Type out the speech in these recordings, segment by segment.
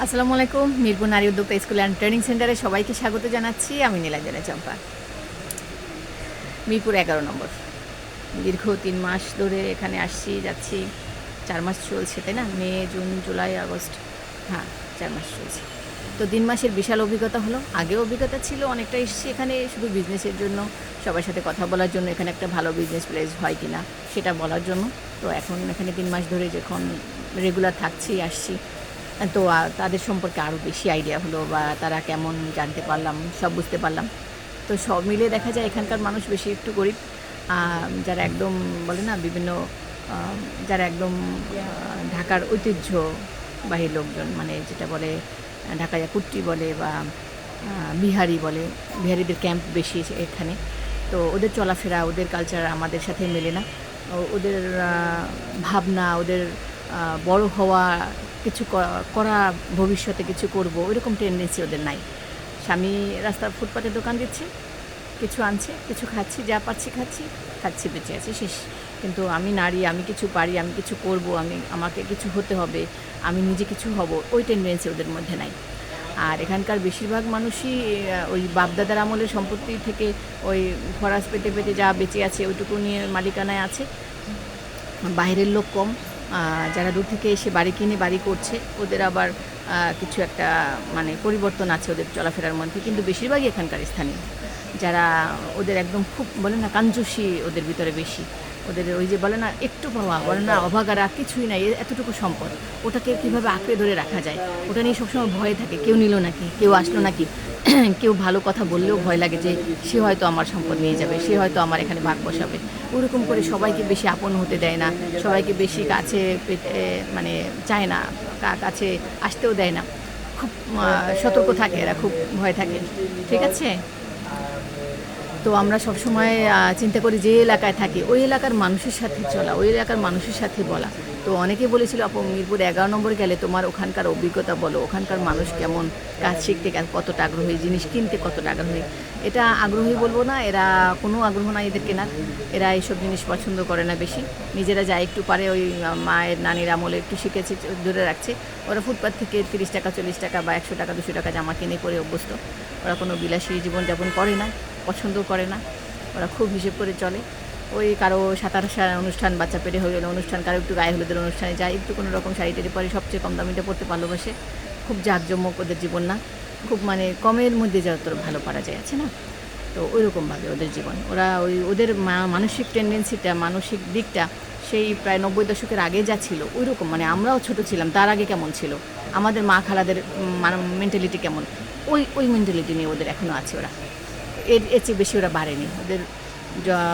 আসসালামু আলাইকুম। মিরপুর নারী উদ্যোক্তা স্কুল অ্যান্ড ট্রেনিং সেন্টারে সবাইকে স্বাগত জানাচ্ছি। আমি নীলাঞ্জনা চম্পা। মিরপুর 11 নম্বর। দীর্ঘ ৩ মাস ধরে এখানে আসছি যাচ্ছি। ৪ মাস চলছে, তাই না? মে, জুন, জুলাই, আগস্ট। হ্যাঁ, ৪ মাস চলছে। তো ৩ মাসের বিশাল অভিজ্ঞতা হলো। আগেও অভিজ্ঞতা ছিল, অনেকটা এসেছি এখানে শুধু বিজনেসের জন্য, সবার সাথে কথা বলার জন্য, এখানে একটা ভালো বিজনেস প্লেস হয় কি না সেটা বলার জন্য। তো এখন এখানে ৩ মাস ধরে যখন রেগুলার থাকছি, আসছি, তো তাদের সম্পর্কে আরও বেশি আইডিয়া হলো, বা তারা কেমন জানতে পারলাম, সব বুঝতে পারলাম। তো সব মিলিয়ে দেখা যায় এখানকার মানুষ বেশি একটু গরিব, যারা একদম বলে না বিভিন্ন যারা একদম ঢাকার ঐতিহ্যবাহী লোকজন, মানে যেটা বলে ঢাকা কুট্টি বলে বা বিহারি বলে, বিহারিদের ক্যাম্প বেশি এখানে। তো ওদের চলাফেরা, ওদের কালচার আমাদের সাথে মেলে না। ওদের ভাবনা, ওদের বড় হওয়া, কিছু করা, ভবিষ্যতে কিছু করব, ওইরকম টেন্ডেন্সি ওদের নাই। স্বামী রাস্তার ফুটপাতে দোকান দিচ্ছে, কিছু আনছে, কিছু খাচ্ছি, যা পাচ্ছি খাচ্ছি, খাচ্ছি, বেঁচে আছি, শেষ। কিন্তু আমি নারী, আমি কিছু পারি, আমি কিছু করব, আমাকে কিছু হতে হবে, আমি নিজে কিছু হব, ওই টেন্ডেন্সি ওদের মধ্যে নাই। আর এখানকার বেশিরভাগ মানুষই ওই বাপদাদার আমলের সম্পত্তি থেকে ওই খরাস পেতে পেতে যা বেঁচে আছে ওইটুকু নিয়ে মালিকানায় আছে। বাইরের লোক কম, যারা দূর থেকে এসে বাড়ি কিনে বাড়ি করছে, ওদের আবার কিছু একটা মানে পরিবর্তন আছে ওদের চলাফেরার মধ্যে, কিন্তু বেশিরভাগই এখানকার স্থানীয়, যারা ওদের একদম খুব বলে না কাঞ্জুসি ওদের ভিতরে বেশি। ওদের ওই যে বলে না একটু পাওয়া, বলে না অভাগারা কিছুই নাই, এতটুকু সম্পদ, ওটাকে কীভাবে আঁকড়ে ধরে রাখা যায়, ওটা নিয়ে সবসময় ভয়ে থাকে, কেউ নিল নাকি, কেউ আসলো নাকি, কেউ ভালো কথা বললেও ভয় লাগে যে সে হয়তো আমার সম্পদ নিয়ে যাবে, সে হয়তো আমার এখানে ভাগ বসাবে। ওরকম করে সবাইকে বেশি আপন হতে দেয় না, সবাইকে বেশি কাছে পেতে মানে চায় না, কাছে আসতেও দেয় না। খুব সতর্ক থাকে এরা, খুব ভয় থাকে, ঠিক আছে? তো আমরা সবসময় চিন্তা করি যে এলাকায় থাকি ওই এলাকার মানুষের সাথে চলা, ওই এলাকার মানুষের সাথে বলা। তো অনেকে বলেছিল, আপু মিরপুর 11 নম্বর গেলে তোমার ওখানকার অভিজ্ঞতা বলো, ওখানকার মানুষ কেমন, কাজ শিখতে কতটা আগ্রহী, জিনিস কিনতে কতটা আগ্রহী। এটা আগ্রহী বলবো না, এরা কোনো আগ্রহ নাই এদের কেনার, এরা এইসব জিনিস পছন্দ করে না বেশি। নিজেরা যা একটু পারে ওই মায়ের নানির আমলে একটু শিখেছে, ধরে রাখছে। ওরা ফুটপাথ থেকে 30 টাকা 40 টাকা বা 100 টাকা 200 টাকা জামা কিনে পরে অভ্যস্ত। ওরা কোনো বিলাসী জীবনযাপন করে না, পছন্দও করে না। ওরা খুব হিসেব করে চলে। ওই কারো সাঁতার অনুষ্ঠান, বাচ্চা পেটে হয়ে গেলে অনুষ্ঠান, কারো একটু গায়ে হলুদের অনুষ্ঠানে যায়, একটু কোনো রকম শাড়ি টাড়ি পরে, সবচেয়ে কম দামিটা পড়তে ভালোবাসে। খুব জাঁকজমক ওদের জীবন না, খুব মানে কমের মধ্যে যত ভালো পারা যায়, আছে না? তো ওই রকমভাবে ওদের জীবন। ওরা ওদের মানসিক টেন্ডেন্সিটা, মানসিক দিকটা সেই প্রায় 90 দশকের আগে যা ছিল ওই রকম, মানে আমরাও ছোট ছিলাম তার আগে কেমন ছিল, আমাদের মা খালাদের মেন্টালিটি কেমন, ওই মেন্টালিটি নিয়ে ওদের এখনও আছে। ওরা এর চেয়ে বেশি ওরা বাড়েনি। ওদের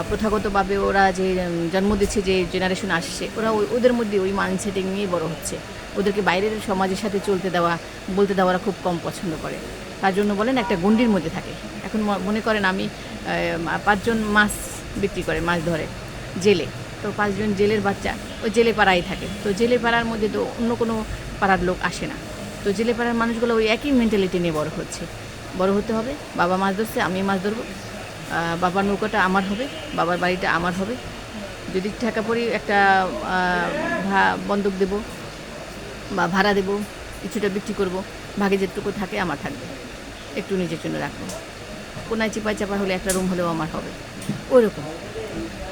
প্রথাগতভাবে ওরা যে জন্ম দিচ্ছে, যে জেনারেশন আসছে, ওরা ওদের মধ্যে ওই মাইন্ডসেটিং নিয়েই বড় হচ্ছে। ওদেরকে বাইরের সমাজের সাথে চলতে দেওয়া, বলতে দেওয়া ওরা খুব কম পছন্দ করে। তার জন্য বলেন একটা গণ্ডির মধ্যে থাকে। এখন মনে করেন আমি 5 জন মাছ বিক্রি করে, মাছ ধরে জেলে, তো 5 জন জেলের বাচ্চা ওই জেলে পাড়ায় থাকে। তো জেলে পাড়ার মধ্যে তো অন্য কোনো পাড়ার লোক আসে না। তো জেলে পাড়ার মানুষগুলো ওই একই মেন্টালিটি নিয়ে বড় হচ্ছে। বড় হতে হবে, বাবা মাছ ধরছে আমি মাছ ধরবো, বাবার নৌকাটা আমার হবে, বাবার বাড়িটা আমার হবে, যদি টাকা পড়ি একটা বন্ধক দেবো বা ভাড়া দেবো, কিছুটা বিক্রি করব, ভাগে যেটুকু থাকে আমার থাকবে, একটু নিজের জন্য রাখবো, কোনায় চিপাই চাপা হলে একটা রুম হলেও আমার হবে। ওই রকম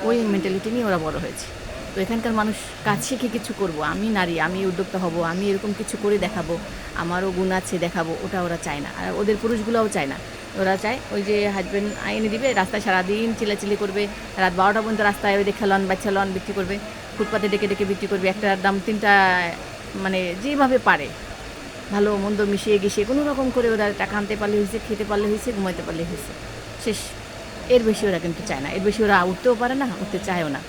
ওই মেন্টালিটি নিয়ে ওরা বড় হয়েছে। তো এখানকার মানুষ কাজ শিখে কিছু করব, আমি নারী, আমি উদ্যোক্তা হব, আমি এরকম কিছু করে দেখাবো, আমারও গুণ আছে দেখাবো, ওটা ওরা চায় না। আর ওদের পুরুষগুলোও চায় না। ওরা চায় ওই যে হাজব্যান্ড এনে দিবে, রাস্তায় সারাদিন চিল্লাচিল্লি করবে, রাত 12টা পর্যন্ত রাস্তায় ওই দেখে লন বাচ্চা লন বিক্রি করবে, ফুটপাতে ডেকে ডেকে বিক্রি করবে, একটার দাম 3টা, মানে যেভাবে পারে ভালো মন্দ মিশিয়ে গিয়ে কোনো রকম করে ওরা টাকা আনতে পারলে হয়েছে, খেতে পারলে হয়েছে, ঘুমাইতে পারলে হয়েছে, শেষ। এর বেশি ওরা কিন্তু চায় না, এর বেশি ওরা উঠতেও পারে না, উঠতে চায়ও না।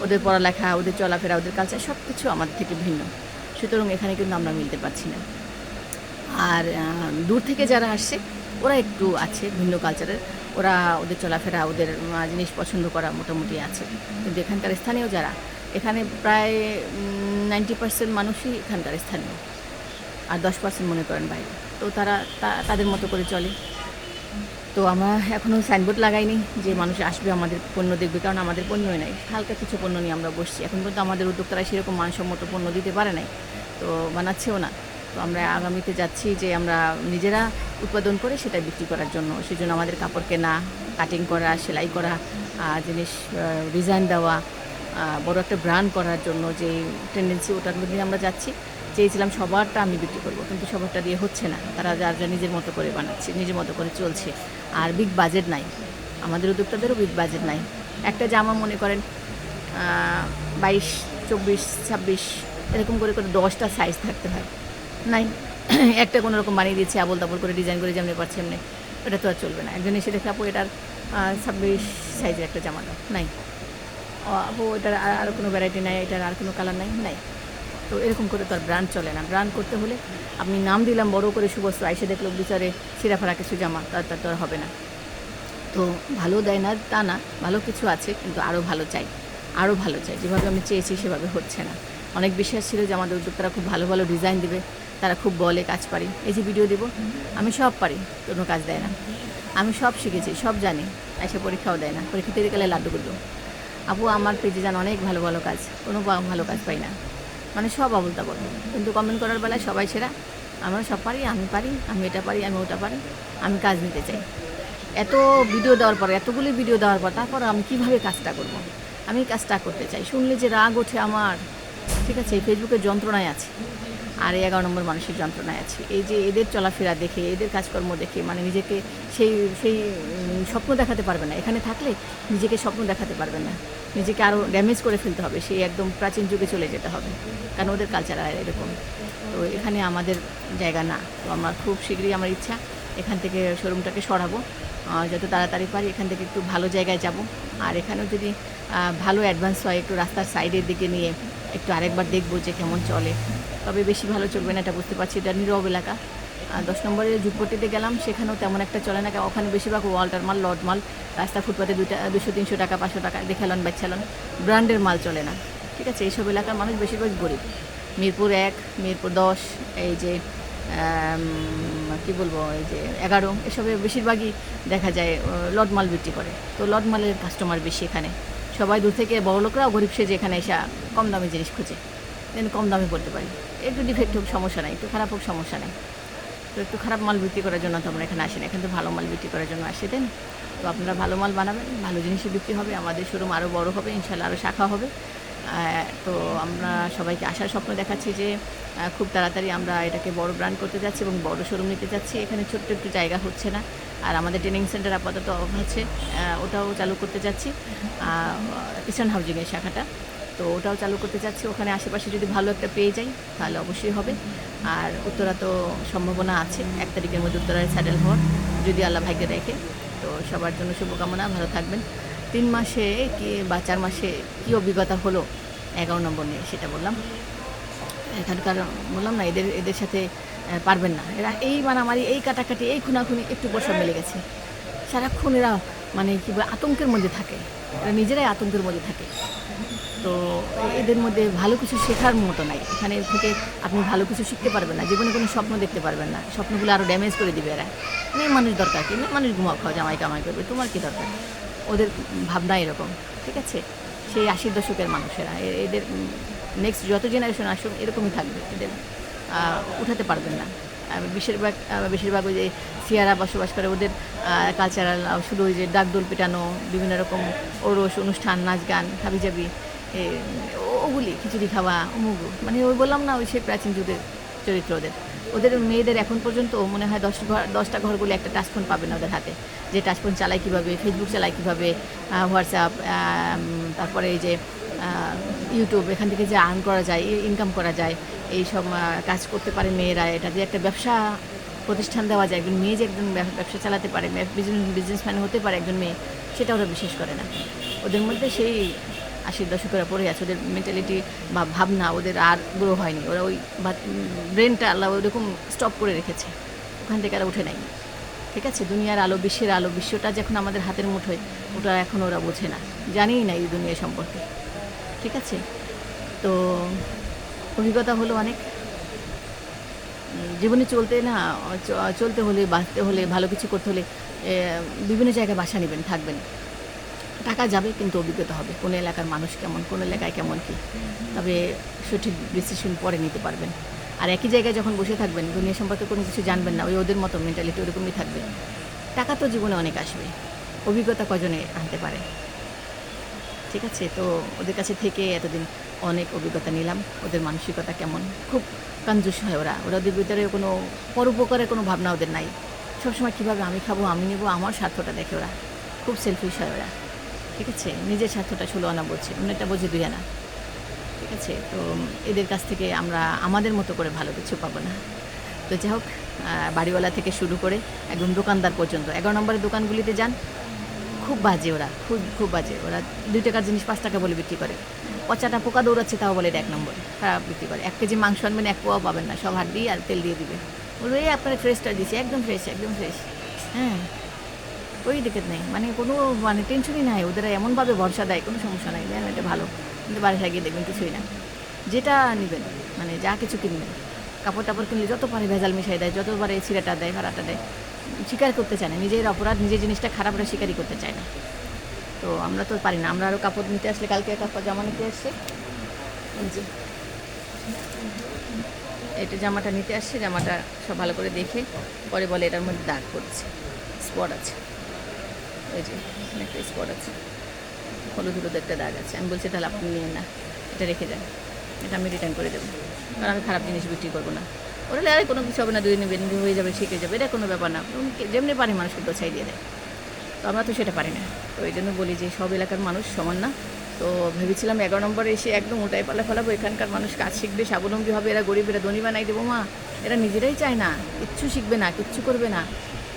ওদের পড়ালেখা, ওদের চলাফেরা, ওদের কালচার সব কিছু আমাদের থেকে ভিন্ন। সুতরাং এখানে কিন্তু আমরা মিলতে পারছি না। আর দূর থেকে যারা আসছে ওরা একটু আছে ভিন্ন কালচারের, ওরা ওদের চলাফেরা, ওদের জিনিস পছন্দ করা মোটামুটি আছে। কিন্তু এখানকার স্থানীয় যারা, এখানে প্রায় 90% মানুষই এখানকার স্থানীয়, আর 10% মনে করেন বাইরে। তো তারা তাদের মতো করে চলে। তো আমরা এখনও সাইনবোর্ড লাগাইনি যে মানুষ আসবে আমাদের পণ্য দেখবে, কারণ আমাদের পণ্যই নাই, হালকা কিছু পণ্য নিয়ে আমরা বসছি। এখন পর্যন্ত আমাদের উদ্যোক্তারা সেরকম মানসম্মত পণ্য দিতে পারে নাই, তো বানাচ্ছেও না। তো তো আমরা আগামীতে যাচ্ছি যে আমরা নিজেরা উৎপাদন করে সেটা বিক্রি করার জন্য। সেজন্য আমাদের কাপড় কেনা, কাটিং করা, সেলাই করা, জিনিস ডিজাইন দেওয়া, বড় একটা ব্র্যান্ড করার জন্য যে টেন্ডেন্সি, ওটার মধ্যে আমরা যাচ্ছি। চেয়েছিলাম সবারটা আমি বিক্রি করব, কিন্তু সবারটা দিয়ে হচ্ছে না। তারা যার যা নিজের মতো করে বানাচ্ছে, নিজের মতো করে চলছে। আর বিগ বাজেট নাই, আমাদের উদ্যোক্তাদেরও বিগ বাজেট নাই। একটা জামা মনে করেন 22, 24, 26 এরকম করে করে 10টা সাইজ থাকতে হয়, নাই। একটা কোনো রকম বানিয়ে দিচ্ছে, আবল তাবল করে ডিজাইন করে যেমনি পারছে এমনি, এটা তো আর চলবে না। একজন এসে দেখে আপু এটার 26 সাইজের একটা জামা দাও, নাই। আপু এটার আর কোনো ভ্যারাইটি নাই, এটার আর কোনো কালার নাই, নাই। তো এরকম করে তো আর ব্র্যান্ড চলে না। ব্র্যান্ড করতে হলে আপনি নাম দিলাম বড় করে শুভস্ত্র, এসে দেখলো বিচারে ছিঁড়াফাড়া কিছু জামা, তার তো আর হবে না। তো ভালো দেয় না তা না, ভালো কিছু আছে, কিন্তু আরও ভালো চাই, আরও ভালো চাই। যেভাবে আমি চেয়েছি সেভাবে হচ্ছে না। অনেক বিশ্বাস ছিল যে আমাদের উদ্যোক্তারা খুব ভালো ভালো ডিজাইন দেবে, তারা খুব বলে কাজ পারি। এই যে ভিডিও দেবো, আমি সব পারি, কোনো কাজ দেয় না। আমি সব শিখেছি, সব জানি, এসে পরীক্ষাও দেয় না। পরীক্ষা দিতে গেলে লাড্ডু গুলো। আপু আমার পেজে যান অনেক ভালো ভালো কাজ, কোনো ভালো কাজ পাই না, মানে সব আবল তাবল। কিন্তু কমেন্ট করার বেলায় সবাই সেরা, আমরা সব পারি, আমি এটা পারি, আমি ওটা পারি, আমি কাজ নিতে চাই। এত ভিডিও দেওয়ার পর, এতগুলি ভিডিও দেওয়ার পর, তারপর আমি কীভাবে কাজটা করব? আমি কাজটা করতে চাই। শুনলে যে রাগ ওঠে আমার, ঠিক আছে, এই ফেসবুকের যন্ত্রণায় আছে, আর এই 11 নম্বর মানুষের যন্ত্রণায় আছে। এই যে এদের চলাফেরা দেখে, এদের কাজকর্ম দেখে, মানে নিজেকে সেই সেই স্বপ্ন দেখাতে পারবে না। এখানে থাকলে নিজেকে স্বপ্ন দেখাতে পারবে না, নিজেকে আরও ড্যামেজ করে ফেলতে হবে, সেই একদম প্রাচীন যুগে চলে যেতে হবে, কারণ ওদের কালচার আর এরকম। তো এখানে আমাদের জায়গা না। তো আমার খুব শীঘ্রই আমার ইচ্ছা এখান থেকে শোরুমটাকে সরাবো, যত তাড়াতাড়ি পারি এখান থেকে একটু ভালো জায়গায় যাব। আর এখানেও যদি ভালো অ্যাডভান্স হয়, একটু রাস্তার সাইডের দিকে নিয়ে একটু আরেকবার দেখবো যে কেমন চলে। তবে বেশি ভালো চলবে না, এটা বুঝতে পারছি। এটা নীরব এলাকা। 10 নম্বরের ঝুঁকপট্টিতে গেলাম, সেখানেও তেমন একটা চলে না। ওখানে বেশিরভাগ ওয়াল্টার মাল, লট মাল, রাস্তা ফুটপাতে 200-300 টাকা, 500 টাকা দেখালন বাচ্চালন, ব্র্যান্ডের মাল চলে না। ঠিক আছে, এইসব এলাকার মানুষ বেশিরভাগ গরিব। মিরপুর 1, মিরপুর 10, এই যে কী বলবো, এই যে 11, এসবে বেশিরভাগই দেখা যায় লট মাল বিক্রি করে। তো লট মালের কাস্টমার বেশি এখানে। সবাই দূর থেকে, বড় লোকরাও গরিব সেজে এখানে এসে কম দামে জিনিস খুঁজে, কিন্তু কম দামে পড়তে পারি। একটু ডিফেক্ট হোক সমস্যা নাই, একটু খারাপ হোক সমস্যা নেই। তো একটু খারাপ মাল বিক্রি করার জন্য তো আমরা এখানে আসি না, এখানে তো ভালো মাল বিক্রি করার জন্য আসি, তাই না? তো আপনারা ভালো মাল বানাবেন, ভালো জিনিসই বিক্রি হবে, আমাদের শোরুম আরও বড় হবে, ইনশাল্লাহ আরও শাখা হবে। তো আমরা সবাইকে আসার স্বপ্ন দেখাচ্ছি যে খুব তাড়াতাড়ি আমরা এটাকে বড় ব্র্যান্ড করতে যাচ্ছি এবং বড় শোরুম নিতে যাচ্ছি। এখানে ছোট্ট একটু জায়গা হচ্ছে না, আর আমাদের ট্রেনিং সেন্টার আপাতত অফ হচ্ছে, ওটাও চালু করতে যাচ্ছি, ইস্টার্ন হাউজিংয়ের শাখাটা। তো ওটাও চালু করতে যাচ্ছি। ওখানে আশেপাশে যদি ভালো একটা পেয়ে যাই তাহলে অবশ্যই হবে। আর উত্তরা তো সম্ভাবনা আছে 1 তারিখের মধ্যে উত্তরায় স্যাটেল হওয়ার, যদি আল্লাহ ভাগ্যে দেখে। তো সবার জন্য শুভকামনা, ভালো থাকবেন। 3 মাসে কি বা 4 মাসে কী অভিজ্ঞতা হলো 11 নম্বর নিয়ে, সেটা বললাম। এখানকার বললাম না, এদের সাথে পারবেন না। এরা এই মারামারি, এই কাটাকাটি, এই খুনাখুনি একটু পর সব মিলে গেছে। সারাক্ষণ এরা মানে কী বলে আতঙ্কের মধ্যে থাকে, এরা নিজেরাই আতঙ্কের মধ্যে থাকে। তো এদের মধ্যে ভালো কিছু শেখার মতো নাই। এখানে থেকে আপনি ভালো কিছু শিখতে পারবেন না, জীবনে কোনো স্বপ্ন দেখতে পারবেন না। স্বপ্নগুলো আরও ড্যামেজ করে দিবে এরা। মেয়ে মানুষ দরকার কি? মেয়ে মানুষ ঘুমাও খাও, জামাই কামাই করবে, তোমার কী দরকার? ওদের ভাবনা এরকম, ঠিক আছে? সেই 80 দশকের মানুষেরা, এদের নেক্সট যত জেনারেশন আসুক এরকমই থাকবে, এদের উঠাতে পারবেন না। বেশিরভাগ ওই যে সিয়ারা বসবাস করে, ওদের কালচারাল শুধু ওই যে ডাকডোল পেটানো, বিভিন্ন রকম ওরস অনুষ্ঠান, নাচ গান, হাবিজাবি, ওগুলি, খিচুড়ি খাওয়া, অমুক, মানে ওই বললাম না, ওই সেই প্রাচীন যুগের চরিত্র ওদের মেয়েদের এখন পর্যন্ত মনে হয় 10টা ঘর বলে একটা টাচফোন পাবে না ওদের হাতে, যে টাচফোন চালায় কীভাবে, ফেসবুক চালায় কীভাবে, হোয়াটসঅ্যাপ, তারপরে এই যে ইউটিউব, এখান থেকে যে আর্ন করা যায়, ইনকাম করা যায়, এই সব কাজ করতে পারে মেয়েরা। এটা যে একটা ব্যবসা প্রতিষ্ঠান দেওয়া যায়, একজন মেয়ে যে একজন ব্যবসা চালাতে পারে, বিজনেসম্যান হতে পারে একজন মেয়ে, সেটা ওরা বিশ্বাস করে না। ওদের মধ্যে সেই 80 দশকেরা পড়ে আছে, ওদের মেন্টালিটি বা ভাবনা ওদের আর গ্রো হয়নি। ওরা ওই ব্রেনটা আল্লাহ ওরকম স্টপ করে রেখেছে, ওখান থেকে আর উঠে নাই। ঠিক আছে, দুনিয়ার আলো, বিশ্বের আলো, বিশ্বটা যখন আমাদের হাতের মুঠোয়, ওটা এখন ওরা বোঝে না, জানেই না এই দুনিয়া সম্পর্কে। ঠিক আছে, তো অভিজ্ঞতা হলো অনেক। জীবনে চলতে হলে, বাঁচতে হলে, ভালো কিছু করতে হলে বিভিন্ন জায়গায় বাসা নেবেন, থাকবেন, টাকা যাবে, কিন্তু অভিজ্ঞতা হবে, কোন এলাকার মানুষ কেমন, কোন এলাকায় কেমন কী। তবে সঠিক ডিসিশন পরে নিতে পারবেন। আর একই জায়গায় যখন বসে থাকবেন, দুনিয়া সম্পর্কে কোনো কিছু জানবেন না, ওই ওদের মতো মেন্টালিটি ওরকমই থাকবে। টাকা তো জীবনে অনেক আসবে, অভিজ্ঞতা কজনে আনতে পারে? ঠিক আছে, তো ওদের কাছে থেকে এতদিন অনেক অভিজ্ঞতা নিলাম। ওদের মানসিকতা কেমন, খুব কঞ্জুস হয় ওরা, ওদের ভিতরে কোনো পরোপকারের কোনো ভাবনা ওদের নাই। সবসময় কীভাবে আমি খাবো, আমি নেবো, আমার স্বার্থটা দেখে ওরা, খুব সেলফিশ হয় ওরা। ঠিক আছে, নিজের স্বার্থটা 16 আনা বোঝে, অন্যটা বোঝে 2 আনা। ঠিক আছে, তো এদের কাছ থেকে আমরা আমাদের মতো করে ভালো কিছু পাবো না। তো যাই হোক, বাড়িওয়ালা থেকে শুরু করে একদম দোকানদার পর্যন্ত 11 নম্বরের দোকানগুলিতে যান, খুব বাজে ওরা, খুব খুব বাজে ওরা। 2 টাকার জিনিস 5 টাকা বলে বিক্রি করে, পচাটা পোকা দৌড়াচ্ছে তাও বলে এটা 1 নম্বর, খারাপ বিক্রি করে। 1 কেজি মাংস আনবেন 1 পোয়াও পাবেন না, সব হাড্ডি আর তেল দিয়ে দিবে, বলবে এই আপনার ফ্রেশটা দিচ্ছি, একদম ফ্রেশ, একদম ফ্রেশ। হ্যাঁ, ওই দিকে নেই, মানে কোনো মানে টেনশনই নাই, ওদের এমনভাবে ভরসা দেয়, কোনো সমস্যা নাই, দেন এটা ভালো। কিন্তু বাড়িতে গিয়ে দেখবেন কিছুই না। যেটা নেবেন, মানে যা কিছু কিনবেন, কাপড় টাপড় কিনলে যত পারে ভেজাল মিশাই দেয়, যত পারে ছিঁড়াটা দেয়, ভাড়াটা দেয়, স্বীকার করতে চায় না, নিজের অপরাধ, নিজের জিনিসটা খারাপ, ওরা স্বীকারই করতে চায় না। তো আমরা তো পারি না। আমরা আরও কাপড় নিতে আসলে, কালকে কাপড় জামা নিতে আসছে, যে এটা জামাটা নিতে আসছে, জামাটা সব ভালো করে দেখে পরে বলে এটার মধ্যে দাগ পড়ছে, স্পট আছে, ওই যে এখানে একটা স্পট আছে, হলুদ হলুদ একটা দাগ আছে। আমি বলছি তাহলে আপনি নিয়ে না, এটা রেখে যান, এটা আমি রিটার্ন করে দেবো, কারণ আমি খারাপ জিনিস বিক্রি করবো না। ওরা আরে কোনো কিছু হবে না, 2 নেবেন, হয়ে যাবে, শিখে যাবে, এটা কোনো ব্যাপার না। যেমনি পারে মানুষকে গোছাই দিয়ে দেয়, তো আমরা তো সেটা পারি না। তো এই জন্য বলি যে সব এলাকার মানুষ সমান না। তো ভেবেছিলাম 11 নম্বরে এসে একদম ওটাই পাল্লা ফেলাবো, এখানকার মানুষ কাজ শিখবে, স্বাবলম্বী হবে, এরা গরিব, এরা ধনী বানাই দেবো। মা, এরা নিজেরাই চায় না, কিচ্ছু শিখবে না, কিচ্ছু করবে না,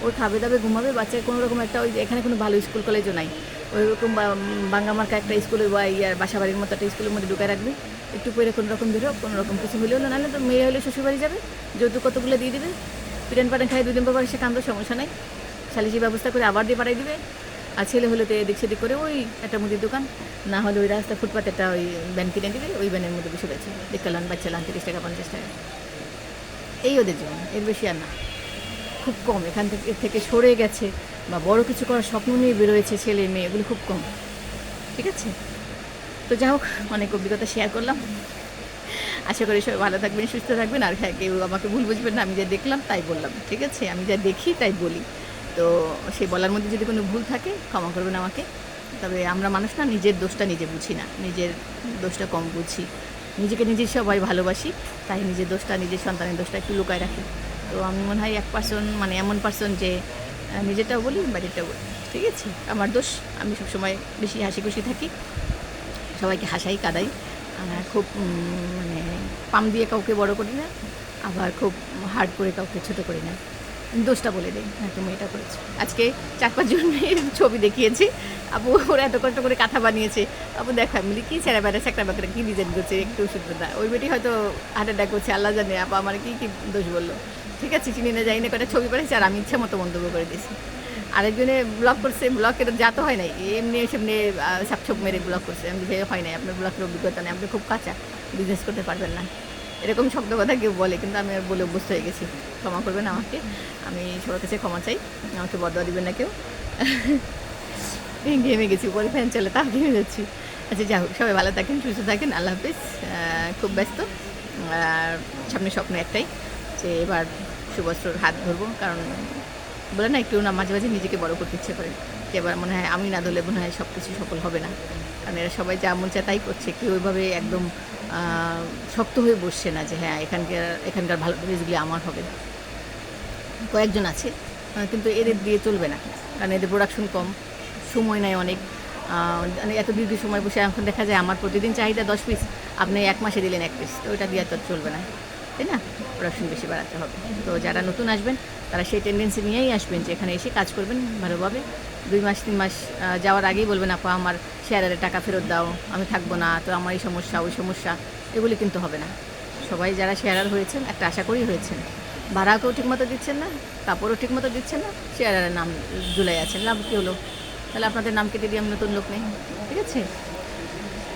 ওই খাবে দাবে ঘুমাবে, বাচ্চার কোনো রকম একটা, ওই এখানে কোনো ভালো স্কুল কলেজও নাই, ওই রকম বাঙ্গামার্কা একটা স্কুলে বা ইয়ার বাসাবাড়ির মতো একটা স্কুলের মধ্যে ঢুকায় রাখবে, একটু পরে কোনো রকম বেরো, কোনো রকম কিছু হলেও না, নাহলে তো মেয়ে হলে শ্বশুরবাড়ি যাবে, যৌতুক কতগুলো দিয়ে দিবে, পিটান পাটান খাই 2 দিন পর সে কান্দো, সমস্যা নাই, সালিশি ব্যবস্থা করে আবার দিয়ে পাঠাই দিবে। আর ছেলে হলে তো এদিক সেদিক করে ওই একটা মুদির দোকান, না হলে ওই রাস্তা ফুটপাতে একটা ওই ভ্যান কিনে দিবে, ওই ভ্যানের মধ্যে বসে গেছে, দেখলাম বাচ্চা লান 30 টাকা 50 টাকা, এই ওদের জীবন, এর বেশি আর না। খুব কম এখান থেকে সরে গেছে বা বড় কিছু করার স্বপ্ন নিয়ে বেরোয়েছে ছেলে মেয়ে, এগুলো খুব কম। ঠিক আছে, তো যাই হোক, অনেক অভিজ্ঞতা শেয়ার করলাম। আশা করি সবাই ভালো থাকবেন, সুস্থ থাকবেন। আর হ্যাঁ, কেউ আমাকে ভুল বুঝবেন না, আমি যা দেখলাম তাই বললাম। ঠিক আছে, আমি যা দেখি তাই বলি। তো সেই বলার মধ্যে যদি কোনো ভুল থাকে ক্ষমা করবেন আমাকে। তবে আমরা মানুষ না, নিজের দোষটা নিজে বুঝি না, নিজের দোষটা কম বুঝি, নিজেকে নিজের সবাই ভালোবাসি, তাই নিজের দোষটা, নিজের সন্তানের দোষটা একটু লুকায় রাখি। তো আমি মনে হয় 1% মানে এমন পার্সন যে নিজেরটাও বলি, বাইরেরটাও বলি। ঠিক আছে, আমার দোষ, আমি সবসময় বেশি হাসি খুশি থাকি, সবাইকে হাসাই কাদাই, খুব মানে পাম দিয়ে কাউকে বড় করি না, আবার খুব হার্ড করে কাউকে ছোটো করি না, দোষটা বলে দেয়, হ্যাঁ তুমি এটা করেছো। আজকে 4-5 জন মেয়ের ছবি দেখিয়েছি, আপু ওরা এত কষ্ট করে কাঁথা বানিয়েছে, আপু দেখ ফ্যামিলি কী ছেঁড়া বেড়া ছেঁকড়া বাঁকড়া কী ডিজাইন করছে, একটু শুনবে না, ওই বেটি হয়তো হার্ট অ্যাটাক করছে, আল্লাহ জানে, আপা আমার কী কী দোষ বললো। ঠিক আছে, চিনি না যাই না, কটা ছবি পাঠিয়েছে আর আমি ইচ্ছা মতো মন্তব্য করে দিয়েছি। আরেকজনে ব্লগ করছে, ব্লগের যা তো হয় নাই, এমনি সেমনি সাপছপ মেরে ব্লগ করছে। আমি যে হয় নাই, আপনার ব্লগের অভিজ্ঞতা নেই, আপনি খুব কাঁচা, বিজনেস করতে পারবেন না, এরকম শব্দ কথা কেউ বলে, কিন্তু আমি বলে অভ্যস্ত হয়ে গেছি। ক্ষমা করবেন আমাকে, আমি সবার কাছে ক্ষমা চাই, আমাকে বদয়া দিবেন না কেউ। ঘেমে গেছি, উপরে ফ্যান চলে তাও ঘেমে যাচ্ছি। আচ্ছা যাই হোক, সবাই ভালো থাকেন, সুস্থ থাকেন, আল্লাহ হাফিজ। খুব ব্যস্ত, আর সামনে স্বপ্ন একটাই যে এবার সুবস্ত্রর হাত ধরবো, কারণ বলে না একটু না মাঝে মাঝে নিজেকে বড় করতে ইচ্ছে করে, যে এবার মনে হয় আমি না ধরলে মনে হয় সব কিছু সফল হবে না, কারণ এরা সবাই যা মন চায় তাই করছে, কেউ ওইভাবে একদম শক্ত হয়ে বসছে না যে হ্যাঁ এখানকার ভালো জিনিসগুলি আমার হবে। কয়েকজন আছে, কিন্তু এদের দিয়ে চলবে না, কারণ এদের প্রোডাকশন কম, সময় নেয় অনেক, মানে এত দীর্ঘ সময় বসে এখন দেখা যায় আমার প্রতিদিন চাহিদা 10 পিস, আপনি 1 মাসে দিলেন 1 পিস, তো ওইটা দিয়ে তো চলবে না, তাই না? প্রোডাকশন বেশি বাড়াতে হবে। তো যারা নতুন আসবেন তারা সেই টেন্ডেন্সি নিয়েই আসবেন যে এখানে এসে কাজ করবেন ভালোভাবে, 2 মাস 3 মাস যাওয়ার আগেই বলবেন আপা আমার শেয়ারের টাকা ফেরত দাও, আমি থাকবো না, তো আমার এই সমস্যা ওই সমস্যা, এগুলি কিন্তু হবে না। সবাই যারা শেয়ারার হয়েছেন একটা আশা করেই হয়েছেন, ভাড়াকেও ঠিকমতো দিচ্ছেন না, কাপড়ও ঠিকমতো দিচ্ছেন না, শেয়ারারের নাম জুলাই আছেন, লাভ কী হলো? তাহলে আপনাদের নাম কেটে দিয়ে আমি নতুন লোক নেই। ঠিক আছে,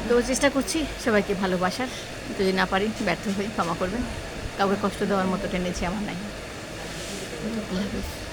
তো চেষ্টা করছি সবাইকে ভালোবাসার, যদি না পারি ব্যর্থ হই ক্ষমা করবেন, কাউকে কষ্ট দেওয়ার মতো টেন্ডেন্সি আমার নাই। আল্লাহ হাফিজ।